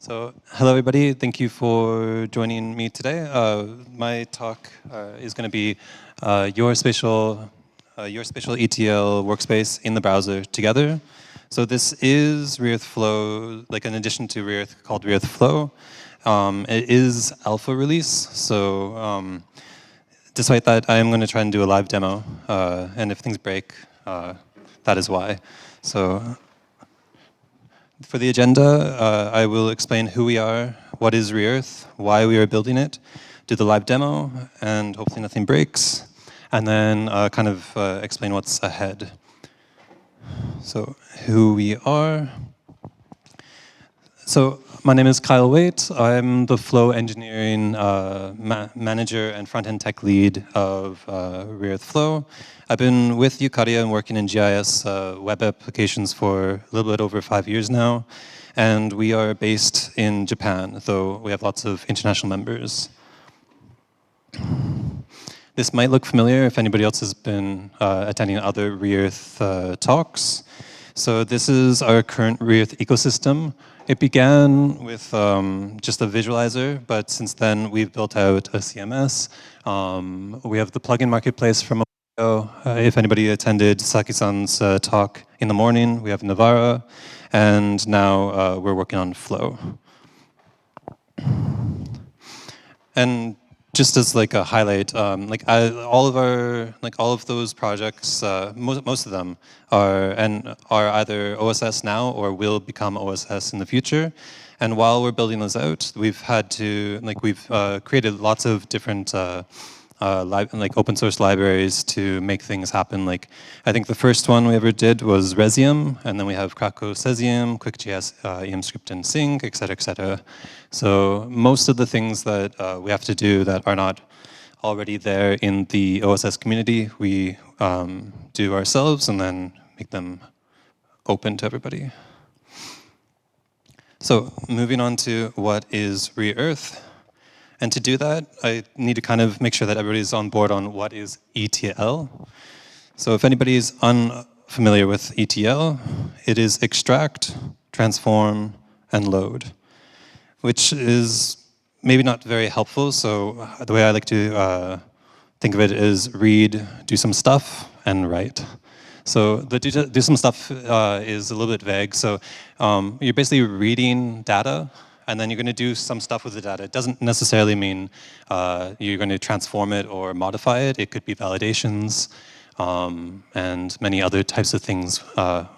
So, hello everybody. Thank you for joining me today. My talk is going to be your spatial ETL workspace in the browser together. So this is Reearth Flow, like an addition to Reearth called Reearth Flow. It is alpha release, so despite that, I am going to try and do a live demo. And if things break, that is why. So. For the agenda, I will explain who we are, what is Reearth, why we are building it, do the live demo, and hopefully nothing breaks, and then kind of explain what's ahead. So, who we are. So, my name is Kyle Waite. I'm the Flow Engineering Manager and Front-End Tech Lead of Reearth Flow. I've been with Eukarya and working in GIS web applications for a little bit over 5 years now. And we are based in Japan, though we have lots of international members. This might look familiar if anybody else has been attending other Reearth talks. So this is our current Reearth ecosystem. It began with just a visualizer, but since then we've built out a CMS. We have the plugin marketplace from a while ago. If anybody attended Saki-san's talk in the morning, we have Navara, and now we're working on Flow. And just as like a highlight, all of those projects, most of them are either OSS now or will become OSS in the future. And while we're building those out, we've created lots of different open source libraries to make things happen. Like I think the first one we ever did was Resium, and then we have Krakow Cesium, QuickJS, EMScript and Sync, et cetera, et cetera. So most of the things that we have to do that are not already there in the OSS community, we do ourselves and then make them open to everybody. So moving on to what is Reearth. And to do that, I need to kind of make sure that everybody's on board on what is ETL. So if anybody's unfamiliar with ETL, it is extract, transform, and load, which is maybe not very helpful. So the way I like to think of it is read, do some stuff, and write. So the do some stuff is a little bit vague. So you're basically reading data, and then you're going to do some stuff with the data. It doesn't necessarily mean you're going to transform it or modify it. It could be validations and many other types of things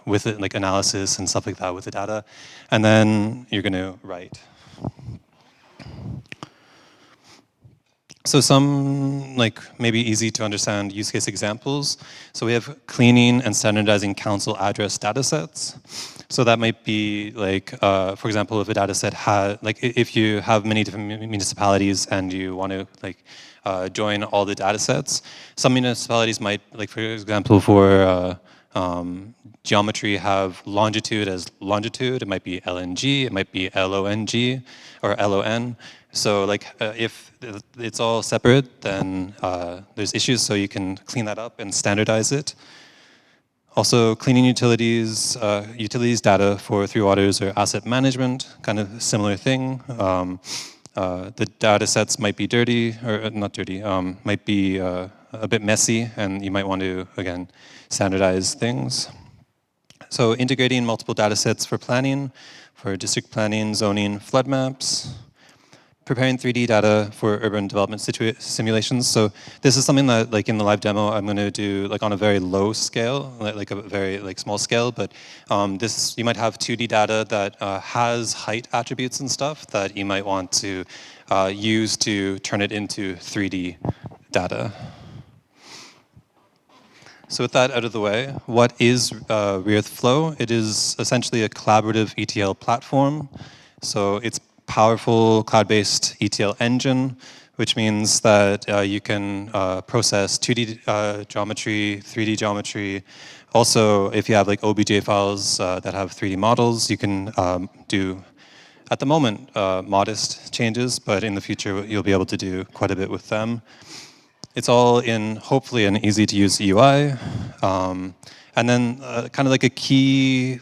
with it, like analysis and stuff like that with the data. And then you're going to write. So some maybe easy to understand use case examples. So we have cleaning and standardizing council address datasets. So that might be for example, if a dataset if you have many different municipalities and you want to join all the datasets, some municipalities might, for example, for geometry have longitude as longitude. It might be LNG, it might be LONG or LON. So if it's all separate, then there's issues, so you can clean that up and standardize it. Also, cleaning utilities data for three waters or asset management, kind of similar thing. The data sets might be dirty, or not dirty, might be a bit messy, and you might want to, again, standardize things. So integrating multiple data sets for planning, for district planning, zoning, flood maps. Preparing 3D data for urban development simulations. So this is something that, in the live demo, I'm going to do on a very low scale, a very small scale. But this, you might have 2D data that has height attributes and stuff that you might want to use to turn it into 3D data. So with that out of the way, what is Reearth Flow? It is essentially a collaborative ETL platform. So it's powerful cloud-based ETL engine, which means that you can process 2D geometry, 3D geometry. Also, if you have OBJ files that have 3D models, you can do, at the moment, modest changes, but in the future, you'll be able to do quite a bit with them. It's all in, hopefully, an easy-to-use UI. And then kind of a key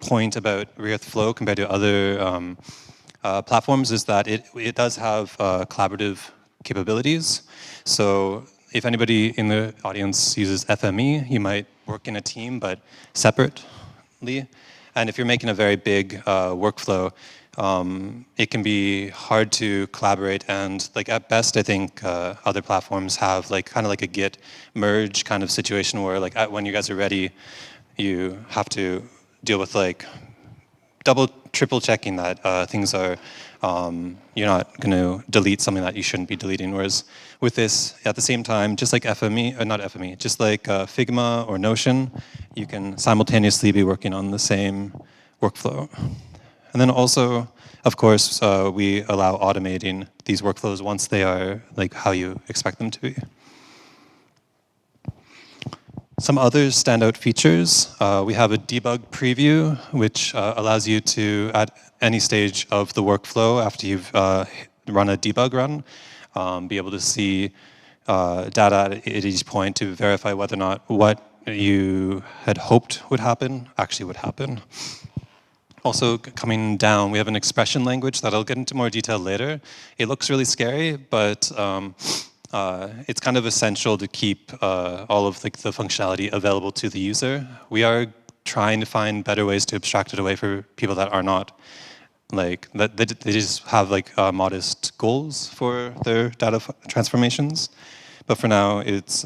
point about Reearth Flow compared to other platforms is that it does have collaborative capabilities. So if anybody in the audience uses FME, you might work in a team, but separately. And if you're making a very big workflow, it can be hard to collaborate. And like at best, I think other platforms have like kind of like a Git merge kind of situation where like when you guys are ready, you have to deal with like double, triple checking that things are, you're not going to delete something that you shouldn't be deleting. Whereas with this, at the same time, just like FME, not FME, just like Figma or Notion, you can simultaneously be working on the same workflow. And then also, of course, we allow automating these workflows once they are like how you expect them to be. Some other standout features, we have a debug preview, which allows you to, at any stage of the workflow after you've run a debug run, be able to see data at each point to verify whether or not what you had hoped would happen actually would happen. Also coming down, we have an expression language that I'll get into more detail later. It looks really scary, but it's kind of essential to keep all of the functionality available to the user. We are trying to find better ways to abstract it away for people that are not like, that they just have like modest goals for their data transformations. But for now, it's,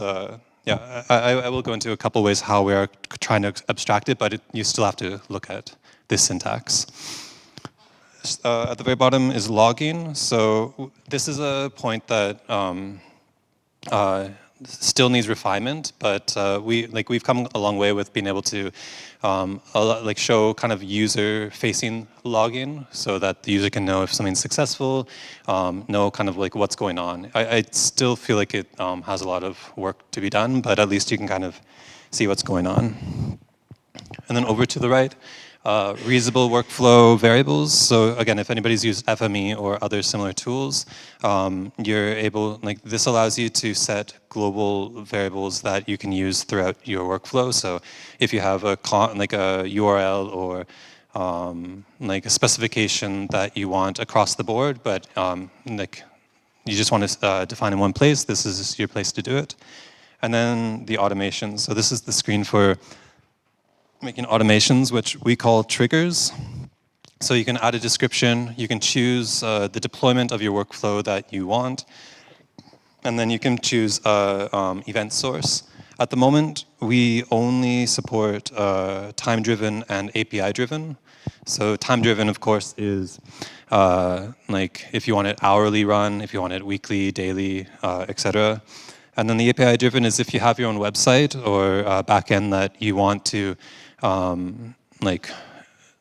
yeah, I will go into a couple ways how we are trying to abstract it, but you still have to look at this syntax. At the very bottom is logging. So this is a point that still needs refinement, but we've come a long way with being able to show kind of user-facing logging, so that the user can know if something's successful, know kind of like what's going on. I still feel like it has a lot of work to be done, but at least you can kind of see what's going on. And then over to the right, reusable workflow variables. So again, if anybody's used FME or other similar tools, you're able, like this allows you to set global variables that you can use throughout your workflow. So if you have a URL or like a specification that you want across the board, but like you just want to define in one place, this is your place to do it. And then the automation. So this is the screen for making automations, which we call triggers. So you can add a description, you can choose the deployment of your workflow that you want, and then you can choose event source. At the moment, we only support time-driven and API-driven. So time-driven, of course, is like if you want it hourly run, if you want it weekly, daily, etc. And then the API-driven is if you have your own website or backend that you want to like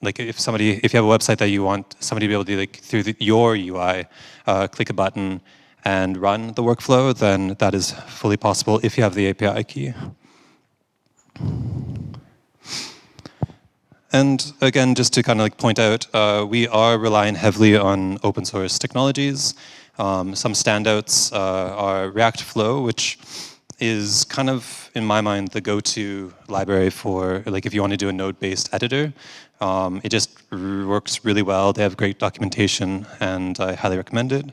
if you have a website that you want somebody to be able to like through your UI, click a button and run the workflow, then that is fully possible if you have the API key. And again, just to kind of like point out, we are relying heavily on open source technologies. Some standouts are React Flow, which is kind of, in my mind, the go-to library for, like, if you want to do a node-based editor. It just works really well. They have great documentation, and I highly recommend it.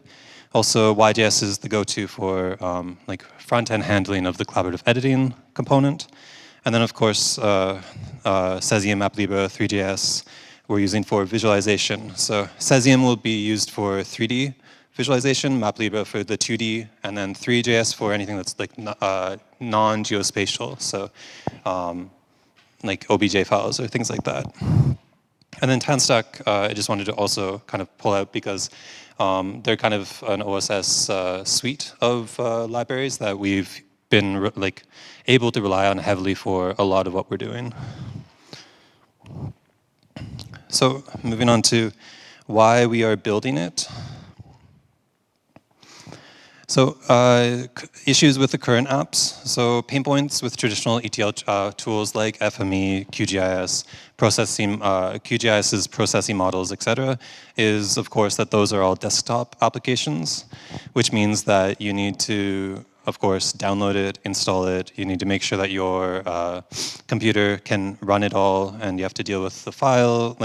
Also, Yjs is the go-to for like front-end handling of the collaborative editing component. And then, of course, Cesium, MapLibra, 3JS, we're using for visualization. So Cesium will be used for 3D visualization, MapLibra for the 2D, and then 3JS for anything that's like non-geospatial, so like OBJ files or things like that. And then TanStack, I just wanted to also kind of pull out because they're kind of an OSS suite of libraries that we've been able to rely on heavily for a lot of what we're doing. So moving on to why we are building it. So issues with the current apps. So pain points with traditional ETL tools like FME, QGIS, QGIS's processing models, etc., is of course that those are all desktop applications, which means that you need to, of course, download it, install it. You need to make sure that your computer can run it all, and you have to deal with the file,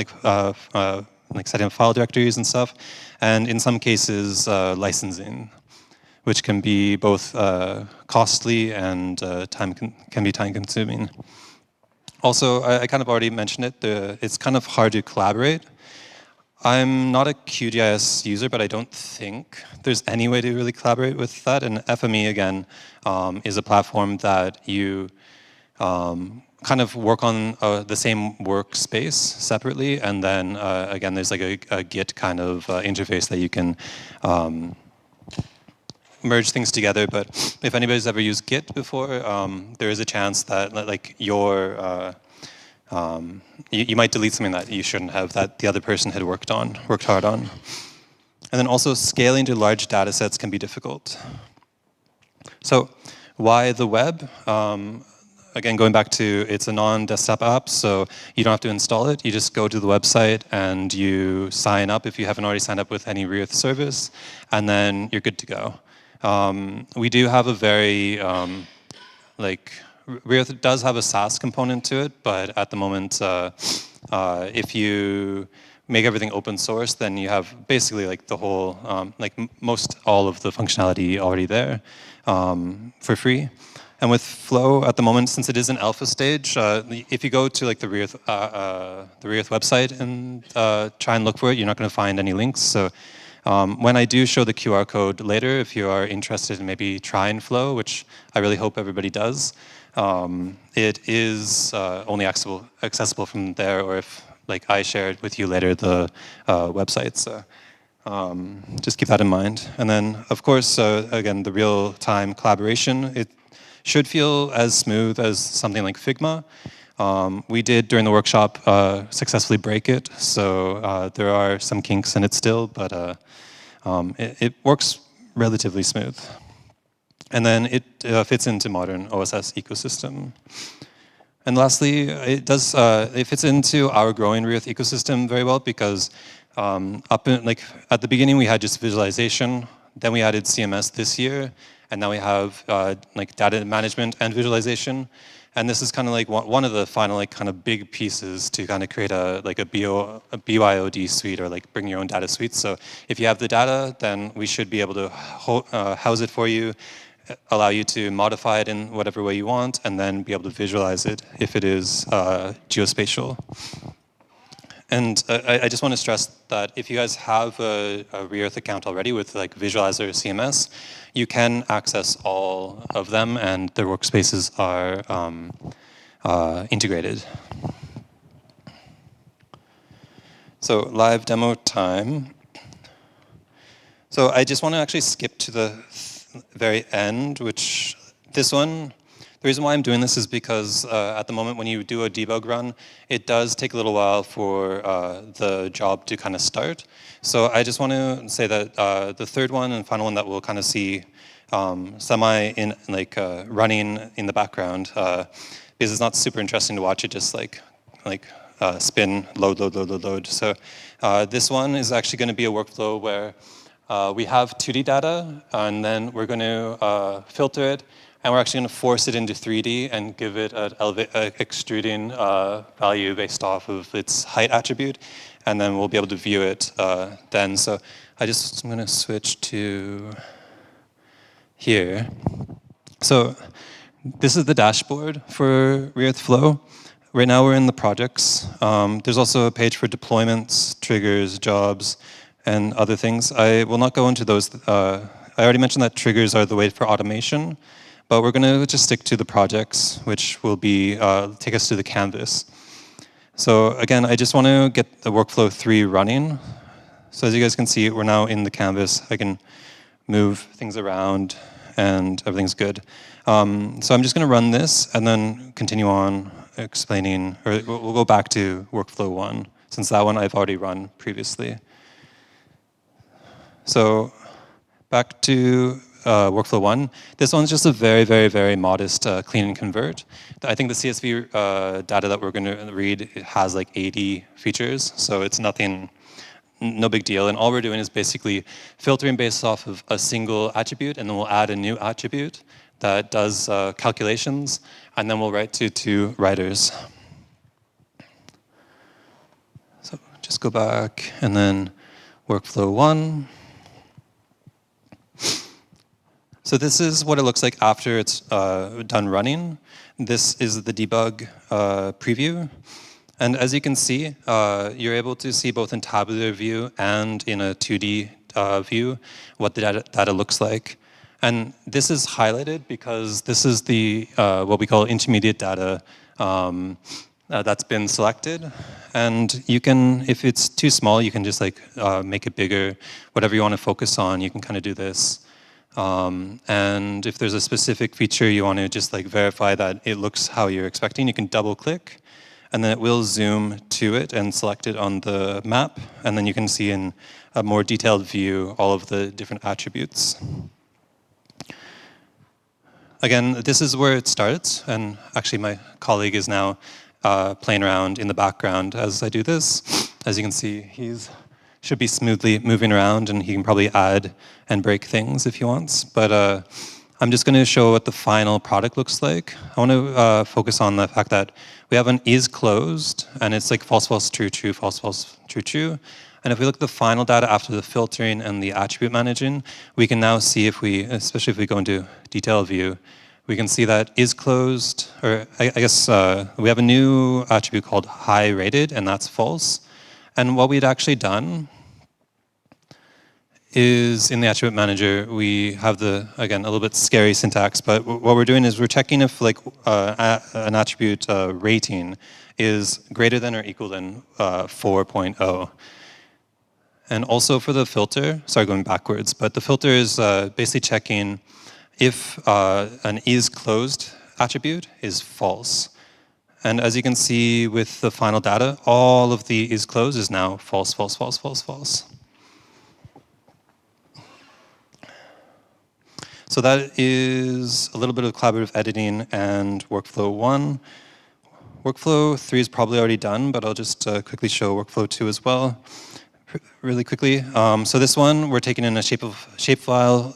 like setting up file directories and stuff, and in some cases, licensing, which can be both costly and can be time consuming. Also, I kind of already mentioned it, it's kind of hard to collaborate. I'm not a QGIS user, but I don't think there's any way to really collaborate with that. And FME, again, is a platform that you kind of work on the same workspace separately. And then, again, there's like a Git kind of interface that you can merge things together. But if anybody's ever used Git before, there is a chance that like you might delete something that you shouldn't have, that the other person had worked hard on. And then also scaling to large data sets can be difficult. So why the web? Again, going back to, it's a non-desktop app, so you don't have to install it. You just go to the website and you sign up if you haven't already signed up with any React service, and then you're good to go. We do have a very, React does have a SaaS component to it, but at the moment, if you make everything open source, then you have basically like the whole, most all of the functionality already there for free. And with Flow at the moment, since it is an alpha stage, if you go to like the React website and try and look for it, you're not going to find any links. So when I do show the QR code later, if you are interested in maybe trying Flow, which I really hope everybody does, it is only accessible from there, or if like I shared with you later the website. So just keep that in mind. And then, of course, again, the real-time collaboration, it should feel as smooth as something like Figma. We did, during the workshop, successfully break it, so there are some kinks in it still, but it works relatively smooth. And then it fits into modern OSS ecosystem. And lastly, it fits into our growing React ecosystem very well, because at the beginning we had just visualization, then we added CMS this year, and now we have data management and visualization. And this is kind of like one of the final kind of big pieces to kind of create a BYOD suite, or like bring your own data suite. So if you have the data, then we should be able to house it for you, allow you to modify it in whatever way you want, and then be able to visualize it if it is geospatial. And I just want to stress that if you guys have a React account already with like Visualizer CMS, you can access all of them, and their workspaces are integrated. So live demo time. So I just want to actually skip to the very end, which this one, the reason why I'm doing this is because at the moment when you do a debug run, it does take a little while for the job to kind of start. So I just want to say that the third one and final one that we'll kind of see running in the background, because it's not super interesting to watch it just spin, load. So this one is actually going to be a workflow where we have 2D data, and then we're going to filter it, and we're actually going to force it into 3D and give it an extruding value based off of its height attribute, and then we'll be able to view it then. So I'm going to switch to here. So this is the dashboard for React Flow. Right now we're in the projects. There's also a page for deployments, triggers, jobs, and other things. I will not go into those. I already mentioned that triggers are the way for automation, but we're going to just stick to the projects, which will be take us to the canvas. So again, I just want to get the workflow 3 running. So as you guys can see, we're now in the canvas. I can move things around, and everything's good. So I'm just going to run this, and then continue on explaining, or we'll go back to workflow 1, since that one I've already run previously. So back to workflow 1. This one's just a very, very, very modest clean and convert. I think the CSV data that we're going to read has like 80 features, so it's nothing, no big deal. And all we're doing is basically filtering based off of a single attribute, and then we'll add a new attribute that does calculations, and then we'll write to 2 writers. So just go back, and then workflow 1. So this is what it looks like after it's done running. This is the debug preview. And as you can see, you're able to see both in tabular view and in a 2D view what the data looks like. And this is highlighted because this is the what we call intermediate data that's been selected. And you can, if it's too small, you can just like make it bigger. Whatever you want to focus on, you can kind of do this. And if there's a specific feature you want to just like verify that it looks how you're expecting, you can double click, and then it will zoom to it and select it on the map, and then you can see in a more detailed view all of the different attributes. Again, this is where it starts, and actually my colleague is now playing around in the background as I do this. As you can see, he's should be smoothly moving around, and he can probably add and break things if he wants. But I'm just going to show what the final product looks like. I want to focus on the fact that we have an is closed, and it's like false, false, true, true, false, false, true, true. And if we look at the final data after the filtering and the attribute managing, we can now see if we, especially if we go into detail view, we can see that is closed, or I guess we have a new attribute called high rated, and that's false. And what we'd actually done is in the attribute manager, we have the, again, a little bit scary syntax, but what we're doing is we're checking if like an attribute rating is greater than or equal than 4.0. And also for the filter, sorry, going backwards, but the filter is basically checking if an is closed attribute is false. And as you can see with the final data, all of the is closed is now false, false, false, false, false. So that is a little bit of collaborative editing and workflow 1. Workflow 3 is probably already done, but I'll just quickly show workflow 2 as well, really quickly. So this one, we're taking in a shapefile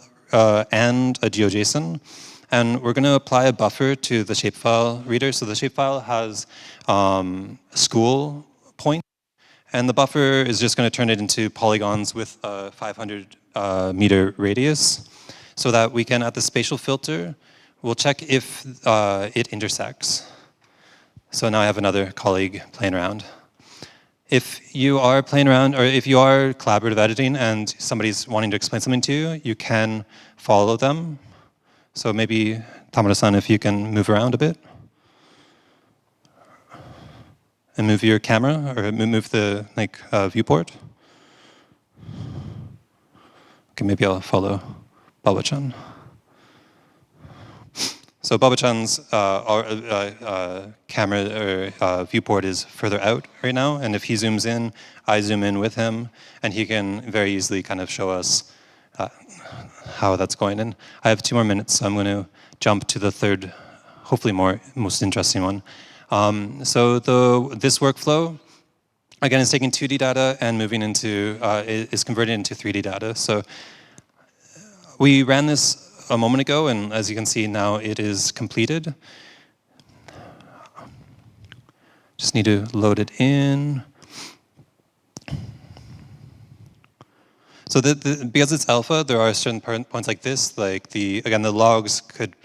and a GeoJSON. And we're going to apply a buffer to the shapefile reader. So the shapefile has a school point, and the buffer is just going to turn it into polygons with a 500 meter radius, so that we can, at the spatial filter, we'll check if it intersects. So now I have another colleague playing around. If you are playing around, or if you are collaborative editing and somebody's wanting to explain something to you, you can follow them. So maybe, Tamara-san, if you can move around a bit. And move your camera, or move the viewport. Okay, maybe I'll follow Baba-chan. So Baba-chan's camera or viewport is further out right now, and if he zooms in, I zoom in with him, and he can very easily kind of show us how that's going. And I have 2 more minutes, so I'm going to jump to the third, hopefully most interesting one. So this workflow, again, is taking 2D data and moving into, is converted into 3D data. So we ran this a moment ago, and as you can see now, it is completed. Just need to load it in. So because it's alpha, there are certain points like this, like again, the logs could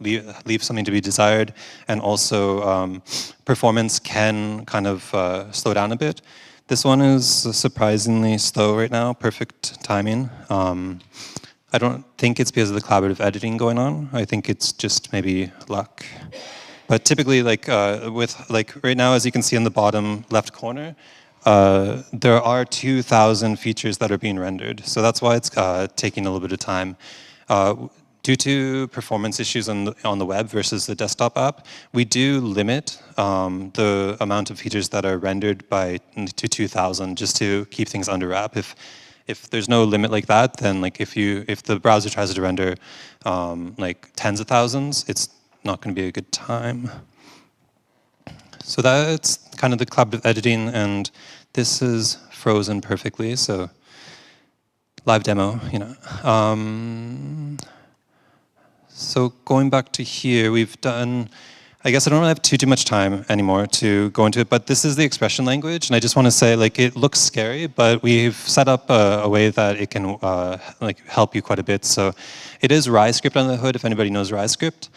leave something to be desired, and also performance can kind of slow down a bit. This one is surprisingly slow right now, perfect timing. I don't think it's because of the collaborative editing going on. I think it's just maybe luck. But typically, right now, as you can see in the bottom left corner, there are 2,000 features that are being rendered. So that's why it's taking a little bit of time. Due to performance issues on the web versus the desktop app, we do limit the amount of features that are rendered to 2,000 just to keep things under wrap. If there's no limit like that, then if the browser tries to render tens of thousands, it's not going to be a good time. So that's kind of the collaborative editing, and this is frozen perfectly, so live demo, you know. So going back to here, we've done I guess I don't really have too much time anymore to go into it, but this is the expression language, and I just want to say, like, it looks scary, but we've set up a way that it can like help you quite a bit. So it is RyScript on the hood, if anybody knows RyScript.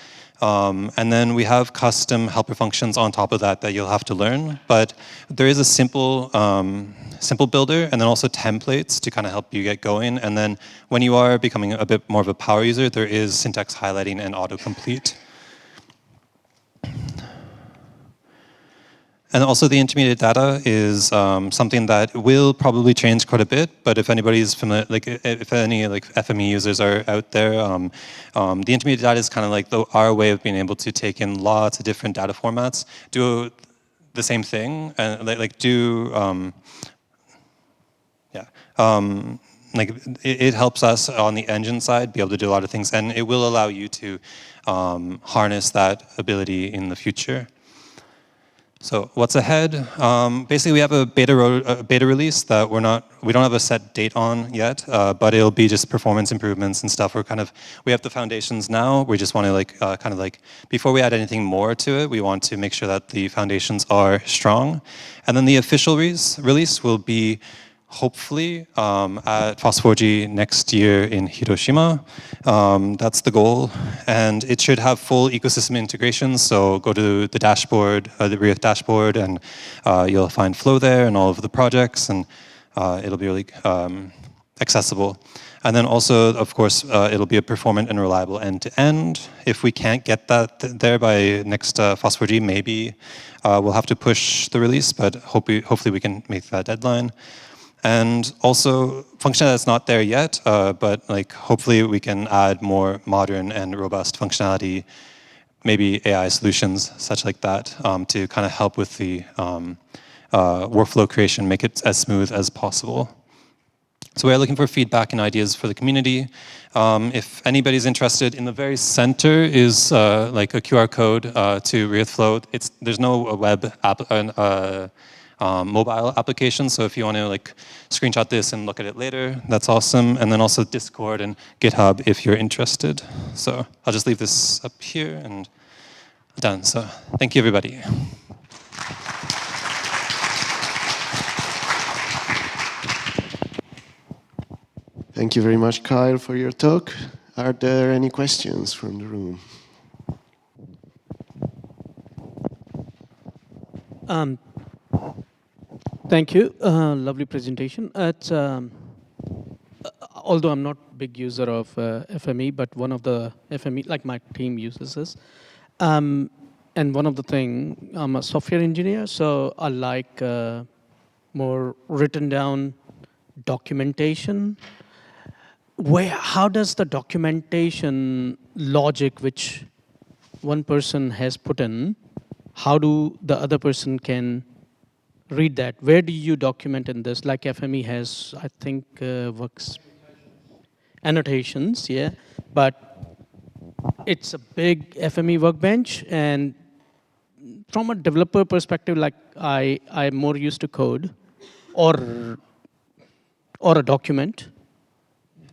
And then we have custom helper functions on top of that that you'll have to learn. But there is a simple builder, and then also templates to kind of help you get going. And then when you are becoming a bit more of a power user, there is syntax highlighting and autocomplete. And also the intermediate data is something that will probably change quite a bit, but if anybody's familiar, like if any like FME users are out there, the intermediate data is kind of like our way of being able to take in lots of different data formats, do the same thing, and like it helps us on the engine side be able to do a lot of things, and it will allow you to harness that ability in the future. So what's ahead? Basically, we have a beta release that we don't have a set date on yet, but it'll be just performance improvements and stuff. We have the foundations now. We just want to before we add anything more to it, we want to make sure that the foundations are strong. And then the official release will be hopefully at FOSS4G next year in Hiroshima. That's the goal. And it should have full ecosystem integration. So go to the dashboard, the React dashboard, and you'll find Flow there and all of the projects, and it'll be really accessible. And then also, of course, it'll be a performant and reliable end-to-end. If we can't get that there by next FOSS4G, maybe we'll have to push the release, but hopefully we can make that deadline. And also, functionality that's not there yet, but like hopefully we can add more modern and robust functionality, maybe AI solutions, such like that, to kind of help with the workflow creation, make it as smooth as possible. So we're looking for feedback and ideas for the community. If anybody's interested, in the very center is like a QR code to React Flow. There's no web app. Mobile application, so if you want to like screenshot this and look at it later, that's awesome. And then also Discord and GitHub if you're interested. So I'll just leave this up here and done. So thank you, everybody. Thank you very much, Kyle, for your talk. Are there any questions from the room? Thank you. Lovely presentation. Although I'm not a big user of FME, but one of the FME, like my team uses this. And one of the things, I'm a software engineer, so I like more written down documentation. How does the documentation logic which one person has put in, how do the other person can read that? Where do you document in this? Like FME has, I think, works annotations, yeah. But it's a big FME workbench, and from a developer perspective, like I'm more used to code or a document.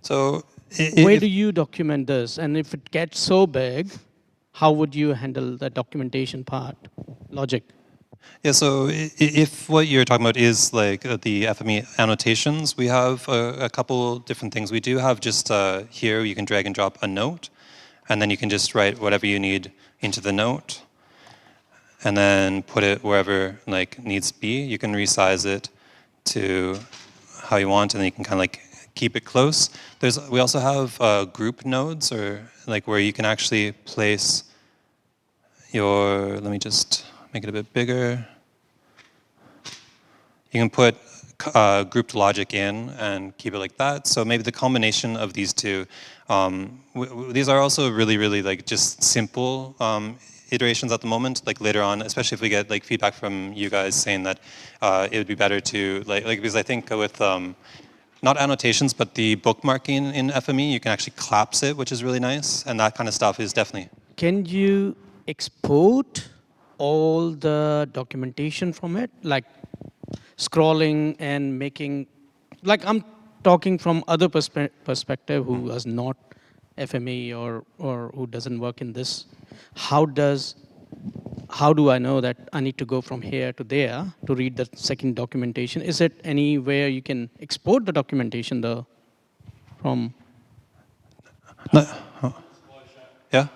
So where do you document this? And if it gets so big, how would you handle the documentation part, logic? Yeah, so if what you're talking about is like the FME annotations, we have a couple different things. We do have just here, you can drag and drop a note, and then you can just write whatever you need into the note, and then put it wherever like needs to be. You can resize it to how you want, and then you can kind of like keep it close. We also have group nodes, or like where you can actually place your, let me just make it a bit bigger. You can put grouped logic in and keep it like that. So maybe the combination of these two. These are also really, really like just simple iterations at the moment. Like later on, especially if we get like feedback from you guys saying that it would be better to like because I think with not annotations, but the bookmarking in FME, you can actually collapse it, which is really nice, and that kind of stuff is definitely. Can you export all the documentation from it, like scrolling and making, like I'm talking from other perspective who is not FME or who doesn't work in this. How does how do I know that I need to go from here to there to read the second documentation? Is it anywhere you can export the documentation though from? No. Oh. Yeah.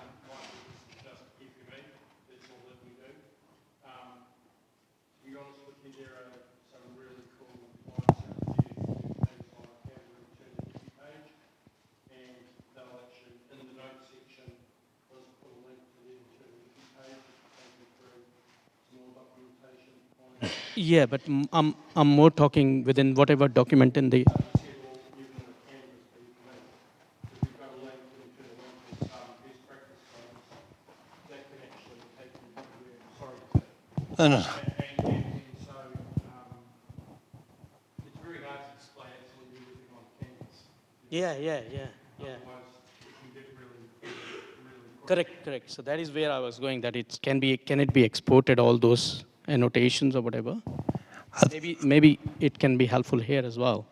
Yeah, but I'm more talking within whatever document in the. No, no. Yeah. Correct. So that is where I was going. That can it be exported, all those annotations or whatever? Maybe it can be helpful here as well.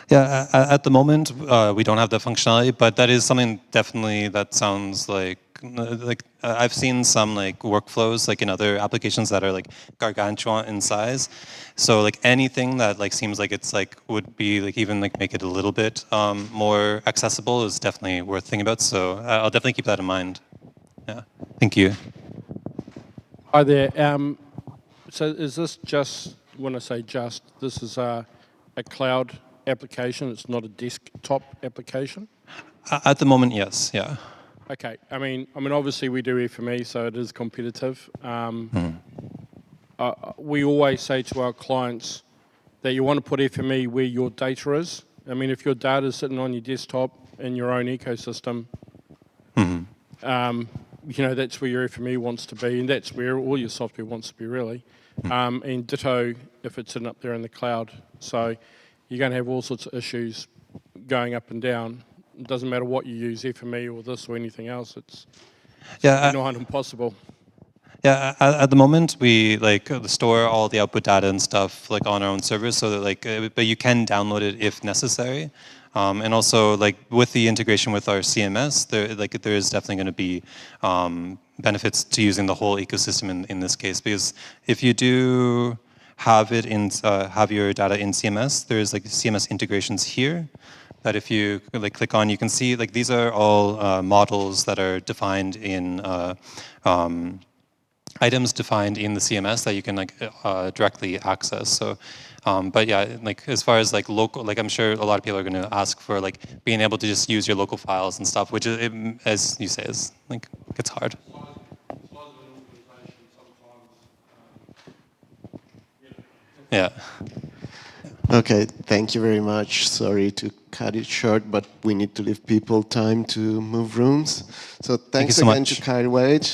Yeah, at the moment, we don't have that functionality, but that is something definitely that sounds like I've seen some like workflows like in other applications that are like gargantuan in size. So like anything that like seems like it's like would be like even like make it a little bit more accessible is definitely worth thinking about. So I'll definitely keep that in mind. Yeah, thank you. Hi there. So is this just, when I say just, this is a cloud application, it's not a desktop application? At the moment, yes, yeah. Okay, I mean, obviously we do FME, so it is competitive. We always say to our clients that you want to put FME where your data is. I mean, if your data is sitting on your desktop in your own ecosystem, you know, that's where your FME wants to be, and that's where all your software wants to be, really. And ditto if it's sitting up there in the cloud. So you're going to have all sorts of issues going up and down. It doesn't matter what you use, FME or this or anything else. It's not impossible. Yeah, at the moment we like store all the output data and stuff like on our own servers, so that like, but you can download it if necessary. And also like with the integration with our CMS, there is definitely going to be benefits to using the whole ecosystem in this case, because if you do have it in have your data in CMS, there's like CMS integrations here that if you like click on, you can see like these are all models that are defined in items defined in the CMS that you can like directly access. So, but yeah, like as far as like local, like I'm sure a lot of people are going to ask for like being able to just use your local files and stuff, which is, as you say, is like it's hard. Yeah. Okay, thank you very much. Sorry to cut it short, but we need to leave people time to move rooms. So thanks so again much. to Kyle Wade.